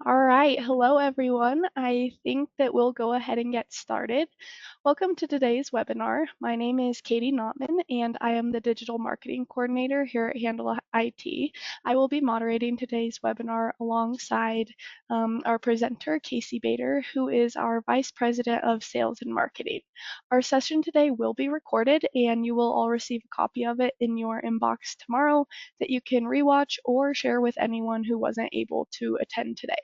All right, hello everyone. I think that we'll go ahead and get started. Welcome to today's webinar. My name is Katie Notman and I am the Digital Marketing Coordinator here at Handle IT. I will be moderating today's webinar alongside our presenter, Casey Bader, who is our Vice President of Sales and Marketing. Our session today will be recorded and you will all receive a copy of it in your inbox tomorrow that you can rewatch or share with anyone who wasn't able to attend today.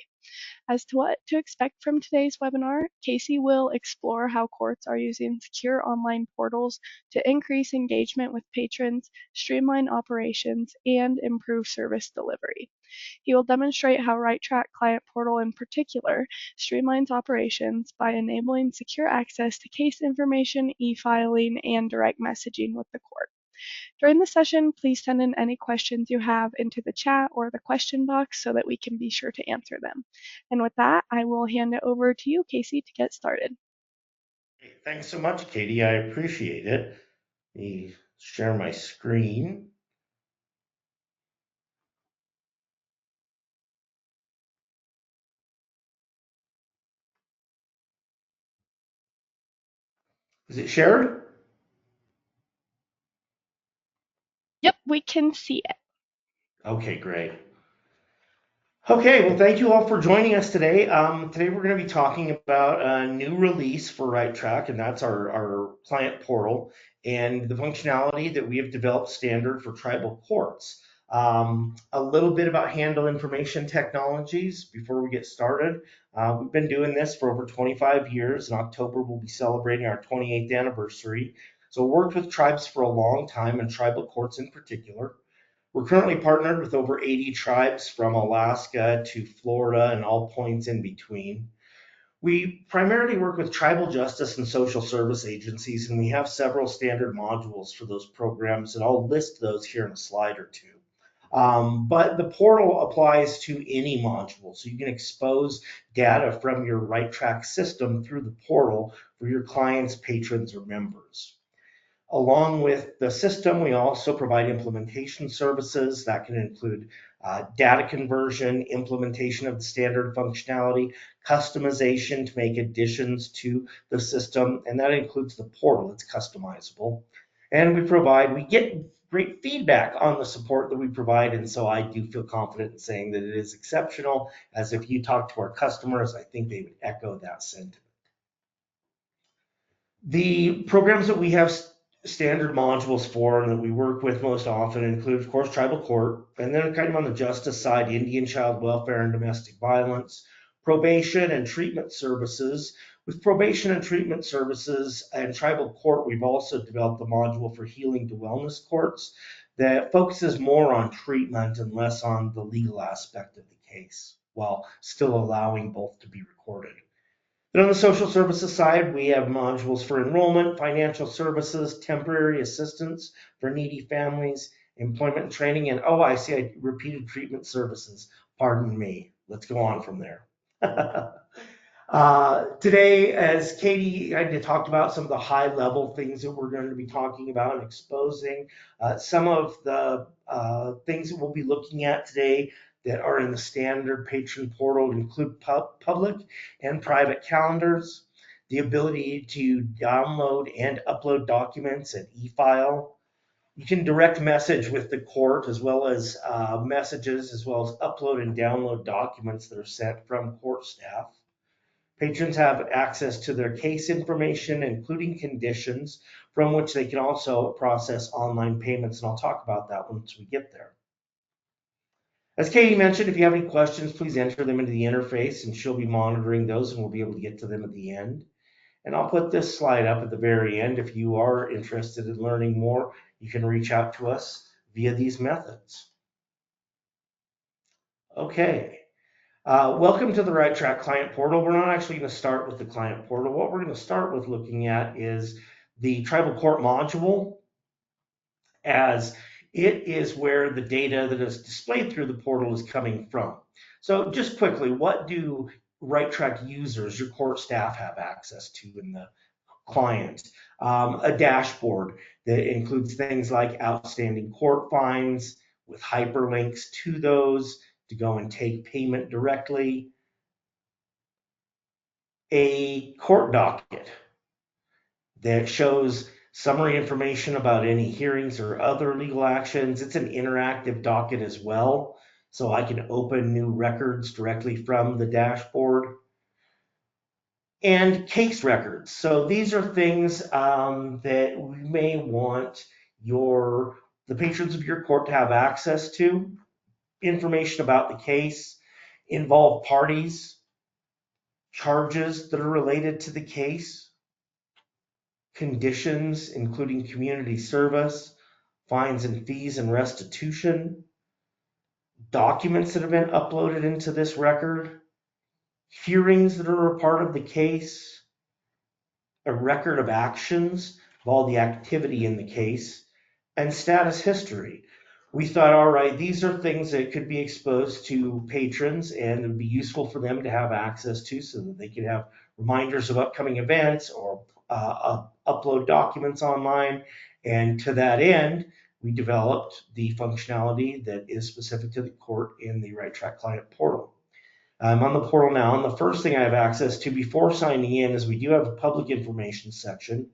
As to what to expect from today's webinar, Casey will explore how courts are using secure online portals to increase engagement with patrons, streamline operations, and improve service delivery. He will demonstrate how RiteTrack Client Portal in particular streamlines operations by enabling secure access to case information, e-filing, and direct messaging with the court. During the session, please send in any questions you have into the chat or the question box so that we can be sure to answer them. And with that, I will hand it over to you, Casey, to get started. Thanks so much, Katie. I appreciate it. Let me share my screen. Is it shared? Yep, we can see it. Okay, great. Okay, well, thank you all for joining us today. Today we're going to be talking about a new release for RiteTrack, and that's our client portal and the functionality that we have developed standard for tribal courts. A little bit about handle information technologies before we get started. We've been doing this for over 25 years. In October, we'll be celebrating our 28th anniversary. So worked with tribes for a long time, and tribal courts in particular. We're currently partnered with over 80 tribes from Alaska to Florida and all points in between. We primarily work with tribal justice and social service agencies, and we have several standard modules for those programs, and I'll list those here in a slide or two. But the portal applies to any module, so you can expose data from your RiteTrack system through the portal for your clients, patrons, or members. Along with the system, we also provide implementation services that can include data conversion, implementation of the standard functionality, customization to make additions to the system, and that includes the portal. It's customizable. And we get great feedback on the support that we provide, and so I do feel confident in saying that it is exceptional, as if you talk to our customers, I think they would echo that sentiment. The programs that we have standard modules for and that we work with most often include, of course, tribal court, and then kind of on the justice side, Indian child welfare and domestic violence, probation and treatment services. With probation and treatment services and tribal court, we've also developed a module for healing to wellness courts that focuses more on treatment and less on the legal aspect of the case, while still allowing both to be recorded. Then on the social services side, we have modules for enrollment, financial services, temporary assistance for needy families, employment and training, and oh, I see, I repeated treatment services. Pardon me. Let's go on from there. Today, as Katie kind of talked about some of the high level things that we're going to be talking about and exposing, some of the things that we'll be looking at today that are in the standard patron portal include public and private calendars, the ability to download and upload documents and e-file. You can direct message with the court as well as messages, as well as upload and download documents that are sent from court staff. Patrons have access to their case information, including conditions, from which they can also process online payments, and I'll talk about that once we get there. As Katie mentioned, if you have any questions, please enter them into the interface, and she'll be monitoring those, and we'll be able to get to them at the end. And I'll put this slide up at the very end. If you are interested in learning more, you can reach out to us via these methods. Okay. Welcome to the RiteTrack Client Portal. We're not actually going to start with the Client Portal. What we're going to start with looking at is the Tribal Court module, as it is where the data that is displayed through the portal is coming from. So just quickly, what do RiteTrack users, your court staff, have access to in the client? A dashboard that includes things like outstanding court fines with hyperlinks to those to go and take payment directly, a court docket that shows summary information about any hearings or other legal actions. It's an interactive docket as well, so I can open new records directly from the dashboard. And case records. So these are things that we may want the patrons of your court to have access to. Information about the case, involved parties, charges that are related to the case, conditions, including community service, fines and fees and restitution, documents that have been uploaded into this record, hearings that are a part of the case, a record of actions of all the activity in the case, and status history. We thought, all right, these are things that could be exposed to patrons and it would be useful for them to have access to so that they could have reminders of upcoming events or upload documents online. And to that end, we developed the functionality that is specific to the court in the RiteTrack Client Portal. I'm on the portal now, and the first thing I have access to before signing in is we do have a public information section.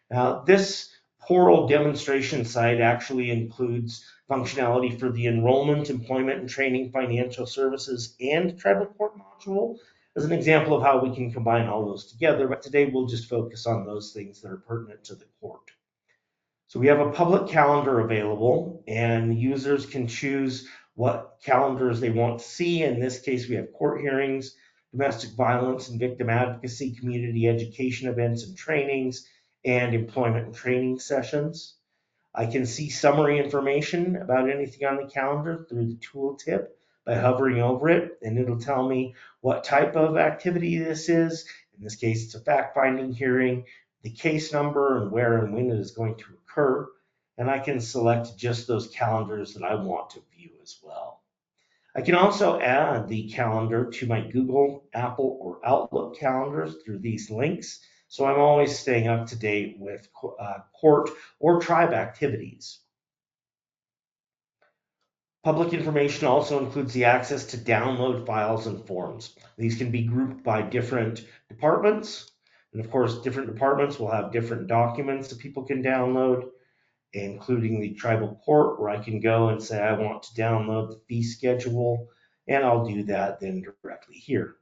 Now, this portal demonstration site actually includes functionality for the enrollment, employment, and training, financial services, and tribal court module as an example of how we can combine all those together. But today we'll just focus on those things that are pertinent to the court. So we have a public calendar available, and users can choose what calendars they want to see. In this case, we have court hearings, domestic violence and victim advocacy, community education events and trainings, and employment and training sessions. I can see summary information about anything on the calendar through the tooltip by hovering over it, and it'll tell me what type of activity this is. In this case, it's a fact-finding hearing, the case number, and where and when it is going to occur. And I can select just those calendars that I want to view as well. I can also add the calendar to my Google, Apple, or Outlook calendars through these links. So I'm always staying up to date with court or tribe activities. Public information also includes the access to download files and forms. These can be grouped by different departments. And of course, different departments will have different documents that people can download, including the tribal court, where I can go and say I want to download the fee schedule, and I'll do that then directly here.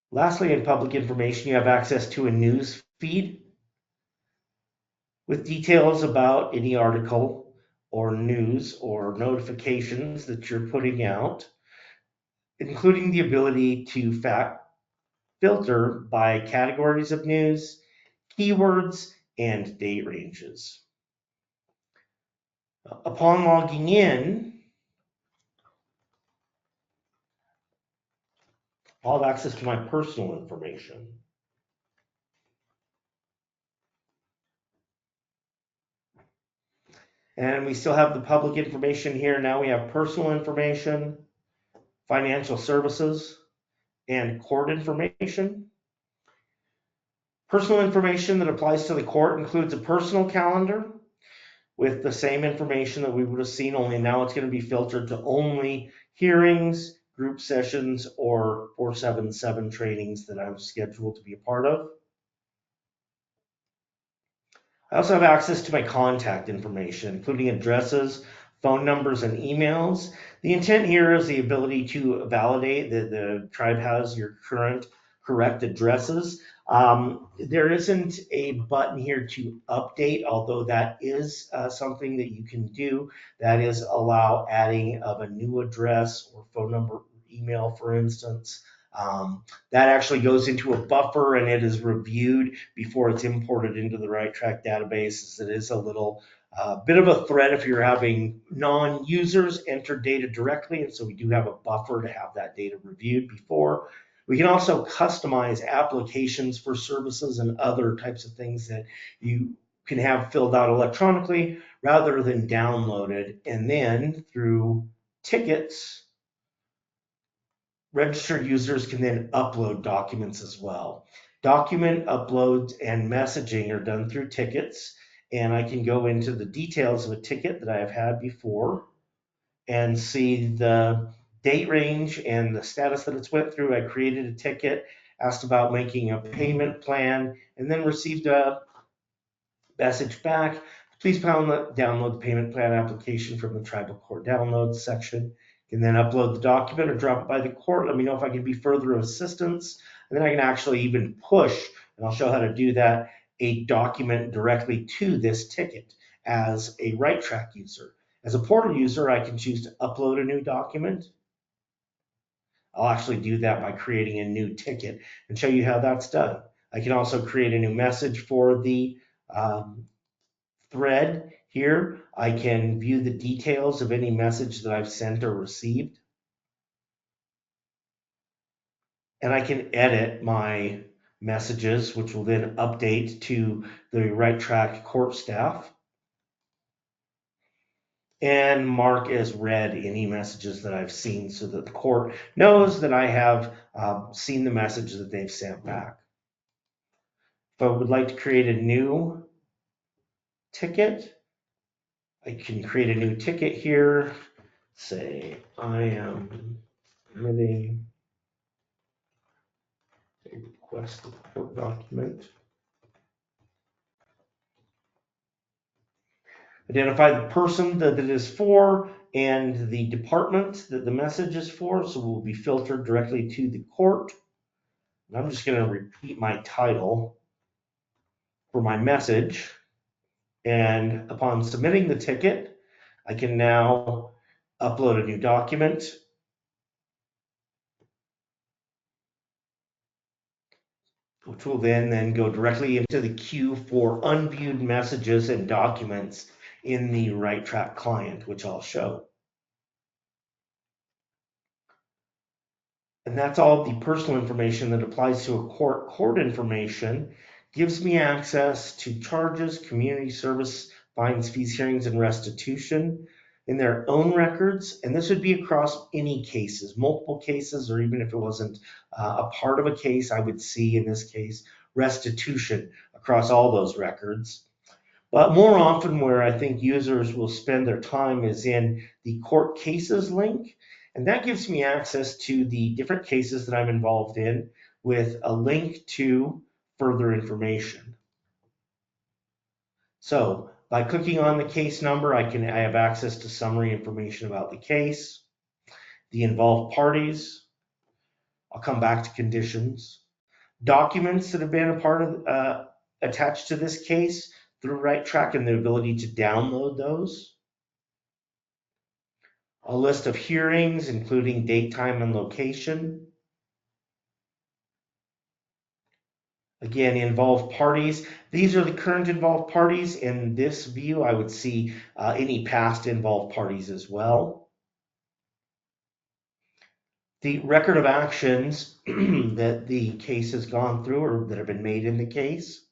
Lastly, in public information, you have access to a news feed with details about any article or news or notifications that you're putting out, including the ability to filter by categories of news, keywords, and date ranges. Upon logging in, I'll have access to my personal information. And we still have the public information here. Now we have personal information, financial services, and court information. Personal information that applies to the court includes a personal calendar with the same information that we would have seen, only now it's going to be filtered to only hearings, group sessions, or 477 trainings that I'm scheduled to be a part of. I also have access to my contact information, including addresses, phone numbers, and emails. The intent here is the ability to validate that the tribe has your correct addresses. There isn't a button here to update, although that is something that you can do. That is allow adding of a new address or phone number, or email, for instance. That actually goes into a buffer and it is reviewed before it's imported into the RiteTrack database. It is a little bit of a threat if you're having non-users enter data directly, and so we do have a buffer to have that data reviewed before. We can also customize applications for services and other types of things that you can have filled out electronically rather than downloaded, and then through tickets, registered users can then upload documents as well. Document uploads and messaging are done through tickets, and I can go into the details of a ticket that I have had before and see the date range and the status that it's went through. I created a ticket, asked about making a payment plan, and then received a message back. Please download the payment plan application from the tribal court downloads section. You can then upload the document or drop it by the court. Let me know if I can be further assistance. And then I can actually even push, and I'll show how to do that, a document directly to this ticket as a RiteTrack user. As a portal user, I can choose to upload a new document. I'll actually do that by creating a new ticket and show you how that's done. I can also create a new message for the thread here. I can view the details of any message that I've sent or received. And I can edit my messages, which will then update to the RiteTrack court staff, and mark as read any messages that I've seen so that the court knows that I have seen the message that they've sent back. If I would like to create a new ticket, I can create a new ticket here. Say, I am submitting a request court document. Identify the person that it is for and the department that the message is for, so it will be filtered directly to the court. And I'm just going to repeat my title for my message. And upon submitting the ticket, I can now upload a new document, which will then go directly into the queue for unviewed messages and documents in the RiteTrack client, which I'll show. And that's all the personal information that applies to a court. Court information gives me access to charges, community service, fines, fees, hearings, and restitution in their own records. And this would be across any cases, multiple cases, or even if it wasn't a part of a case, I would see in this case restitution across all those records. But more often where I think users will spend their time is in the court cases link. And that gives me access to the different cases that I'm involved in with a link to further information. So by clicking on the case number, I have access to summary information about the case, the involved parties. I'll come back to conditions, documents that have been a part of attached to this case through RiteTrack and the ability to download those. A list of hearings, including date, time, and location. Again, involved parties. These are the current involved parties. In this view, I would see any past involved parties as well. The record of actions that the case has gone through or that have been made in the case.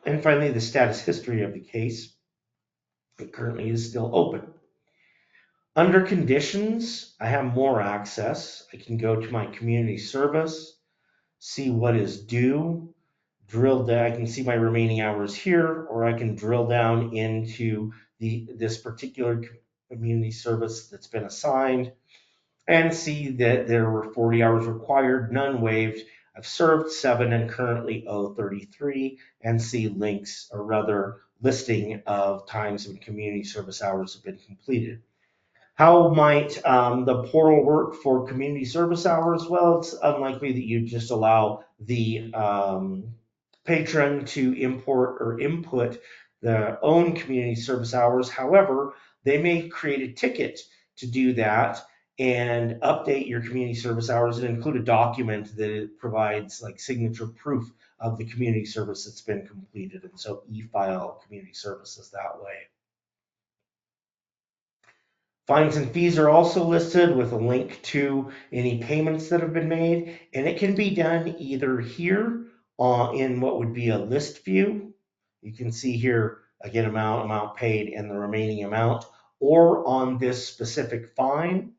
And finally, the status history of the case. It currently is still open. Under conditions, I have more access. I can go to my community service, see what is due, drill down. I can see my remaining hours here, or I can drill down into this particular community service that's been assigned and see that there were 40 hours required, none waived. I've served 7 and currently owe 33, and see links, or rather listing of times when community service hours have been completed. How might the portal work for community service hours? Well, it's unlikely that you just allow the patron to import or input their own community service hours. However, they may create a ticket to do that and update your community service hours and include a document that it provides like signature proof of the community service that's been completed. And so e-file community services that way. Fines and fees are also listed with a link to any payments that have been made, and it can be done either here in what would be a list view. You can see here, again, amount paid, and the remaining amount, or on this specific fine,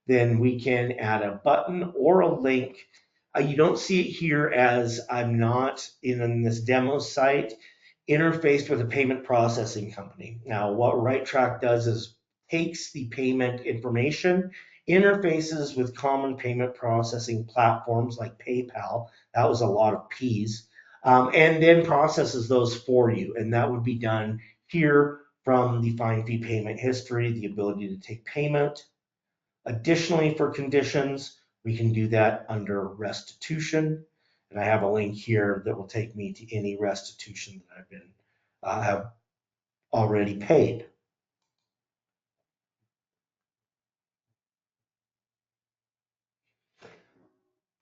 then we can add a button or a link. You don't see it here as I'm not in this demo site interfaced with a payment processing company. Now, what RiteTrack does is takes the payment information, interfaces with common payment processing platforms like PayPal. That was a lot of P's. And then processes those for you. And that would be done here from the fine fee payment history, the ability to take payment. Additionally, for conditions, we can do that under restitution. And I have a link here that will take me to any restitution that I've been have already paid.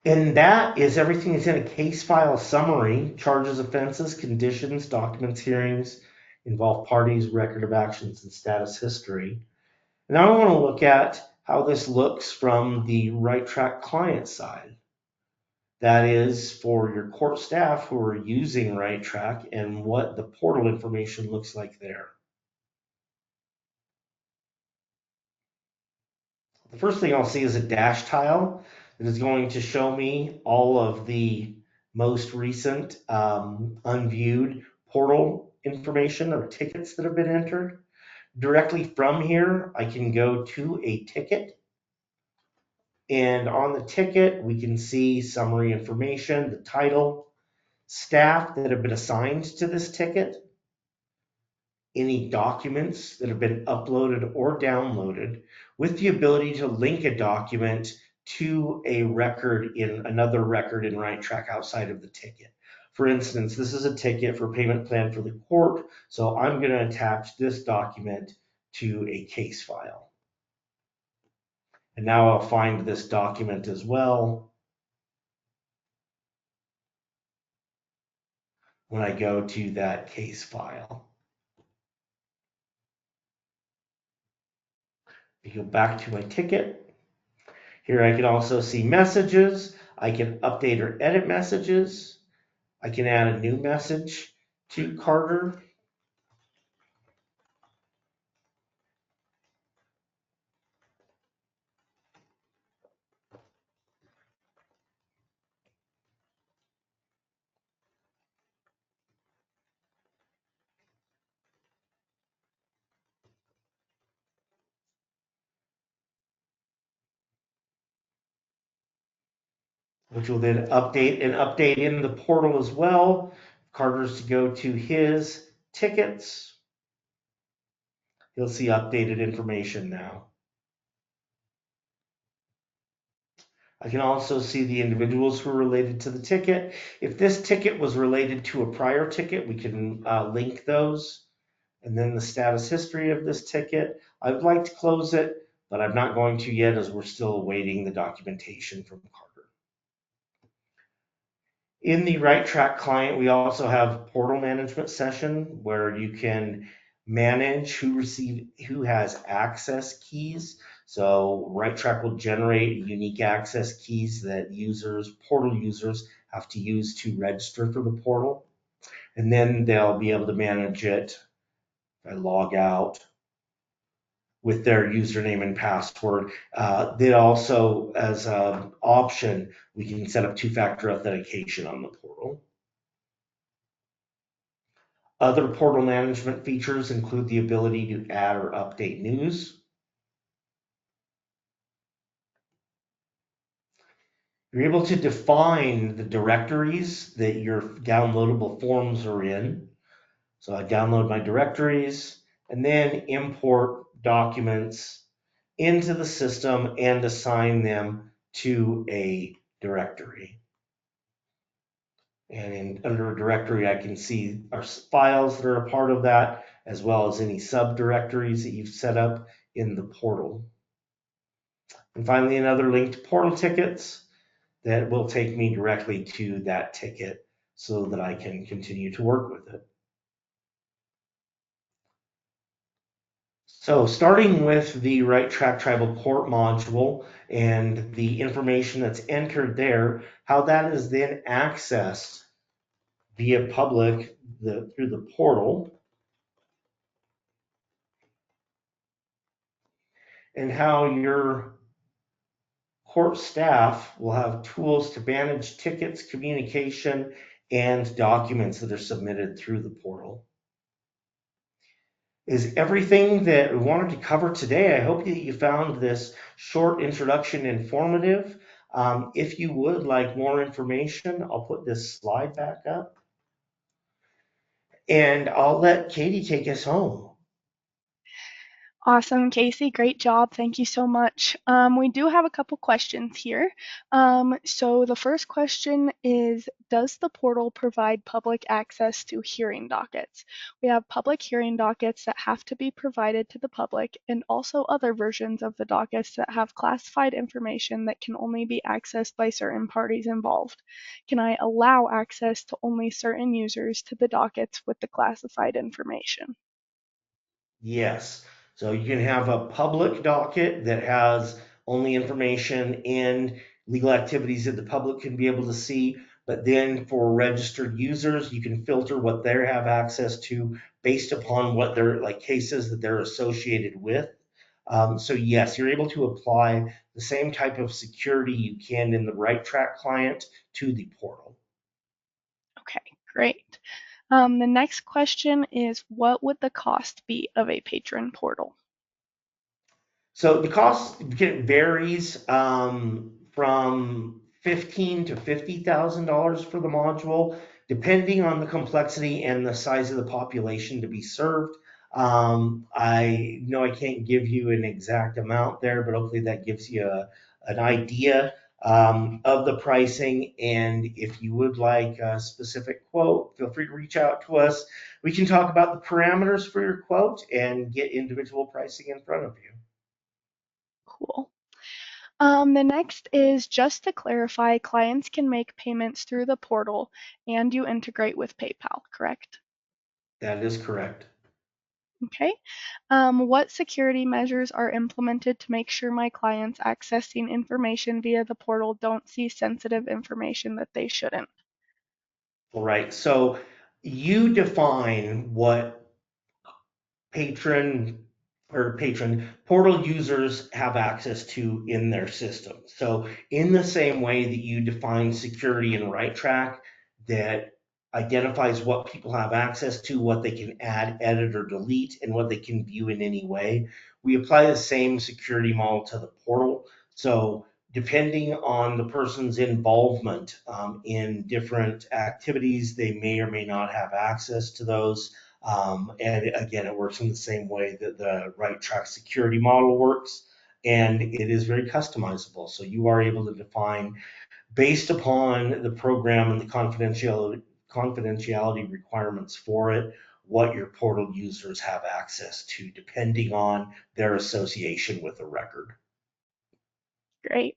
And that is everything that's in a case file summary: charges, offenses, conditions, documents, hearings, involved parties, record of actions, and status history. And now I want to look at how this looks from the RiteTrack client side. That is for your court staff who are using RiteTrack and what the portal information looks like there. The first thing I'll see is a dash tile that is going to show me all of the most recent unviewed portal information or tickets that have been entered. Directly from here, I can go to a ticket. And on the ticket, we can see summary information, the title, staff that have been assigned to this ticket, any documents that have been uploaded or downloaded, with the ability to link a document to a record in another record in RiteTrack outside of the ticket. For instance, this is a ticket for payment plan for the court, so I'm going to attach this document to a case file. And now I'll find this document as well when I go to that case file. I go back to my ticket. Here I can also see messages. I can update or edit messages. I can add a new message to Carter. Which will then update in the portal as well. Carter's to go to his tickets. He'll see updated information now. I can also see the individuals who are related to the ticket. If this ticket was related to a prior ticket, we can link those. And then the status history of this ticket. I would like to close it, but I'm not going to yet as we're still awaiting the documentation from Carter. In the RiteTrack client, we also have portal management session where you can manage who has access keys. So RiteTrack will generate unique access keys that portal users have to use to register for the portal. And then they'll be able to manage it. If I log out with their username and password. Then also, as an option, we can set up two-factor authentication on the portal. Other portal management features include the ability to add or update news. You're able to define the directories that your downloadable forms are in. So I download my directories and then import documents into the system and assign them to a directory. And under a directory, I can see our files that are a part of that, as well as any subdirectories that you've set up in the portal. And finally, another link to portal tickets that will take me directly to that ticket so that I can continue to work with it. So starting with the RiteTrack Tribal Court module and the information that's entered there, how that is then accessed via public through the portal, and how your court staff will have tools to manage tickets, communication, and documents that are submitted through the portal. is everything that we wanted to cover today. I hope that you found this short introduction informative. If you would like more information, I'll put this slide back up and I'll let Katie take us home. Awesome, Casey. Great job. Thank you so much. We do have a couple questions here. So the first question is, does the portal provide public access to hearing dockets? We have public hearing dockets that have to be provided to the public, and also other versions of the dockets that have classified information that can only be accessed by certain parties involved. Can I allow access to only certain users to the dockets with the classified information? Yes. So you can have a public docket that has only information and legal activities that the public can be able to see. But then for registered users, you can filter what they have access to based upon what their like cases that they're associated with. So yes, you're able to apply the same type of security you can in the RiteTrack client to the portal. Okay, great. The next question is, what would the cost be of a patron portal? So the cost varies from $15,000 to $50,000 for the module, depending on the complexity and the size of the population to be served. I know I can't give you an exact amount there, but hopefully that gives you an idea of the pricing. And if you would like a specific quote, feel free to reach out to us. We can talk about the parameters for your quote and get individual pricing in front of you. Cool. The next is, just to clarify, clients can make payments through the portal and you integrate with PayPal, correct? That is correct. Okay. What security measures are implemented to make sure my clients accessing information via the portal don't see sensitive information that they shouldn't? All right. So you define what patron patron portal users have access to in their system. So in the same way that you define security in RiteTrack that identifies what people have access to, what they can add, edit, or delete, and what they can view in any way, we apply the same security model to the portal. So depending on the person's involvement in different activities, they may or may not have access to those. And again, it works in the same way that the RiteTrack security model works, and it is very customizable. So you are able to define, based upon the program and the confidentiality requirements for it, what your portal users have access to, depending on their association with the record. Great.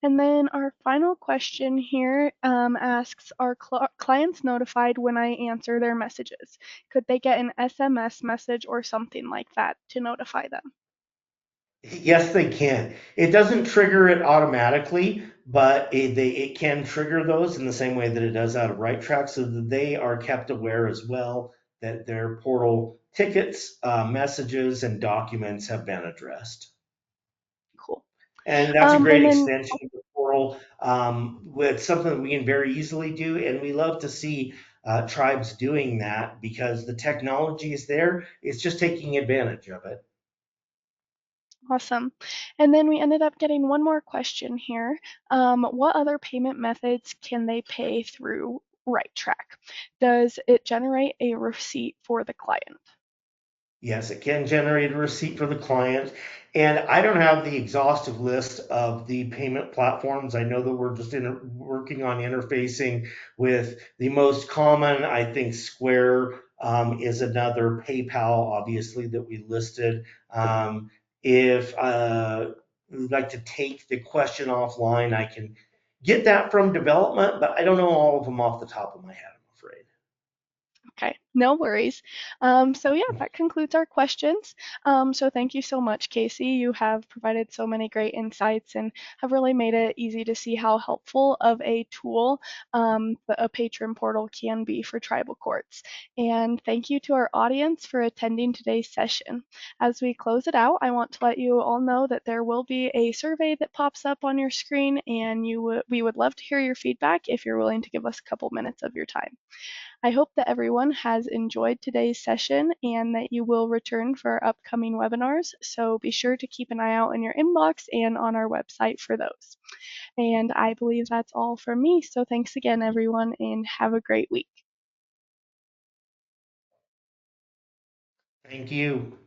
And then our final question here asks, are clients notified when I answer their messages? Could they get an SMS message or something like that to notify them? Yes, they can. It doesn't trigger it automatically, but it can trigger those in the same way that it does out of RiteTrack, so that they are kept aware as well that their portal tickets, messages, and documents have been addressed. Cool. And that's a great And then, extension of the portal with something that we can very easily do. And we love to see tribes doing that because the technology is there. It's just taking advantage of it. awesome. And then we ended up getting one more question here. What other payment methods can they pay through RiteTrack? Does it generate a receipt for the client? Yes, it can generate a receipt for the client. And I don't have the exhaustive list of the payment platforms. I know that we're just working on interfacing with the most common. I think Square is another, PayPal, obviously, that we listed. If you'd like to take the question offline, I can get that from development, but I don't know all of them off the top of my head, I'm afraid. Okay, no worries. So yeah, that concludes our questions. So thank you so much, Casey. You have provided so many great insights and have really made it easy to see how helpful of a tool a patron portal can be for tribal courts. And thank you to our audience for attending today's session. As we close it out, I want to let you all know that there will be a survey that pops up on your screen, and we would love to hear your feedback if you're willing to give us a couple minutes of your time. I hope that everyone has enjoyed today's session and that you will return for our upcoming webinars. So be sure to keep an eye out in your inbox and on our website for those. And I believe that's all from me. So thanks again, everyone, and have a great week. Thank you.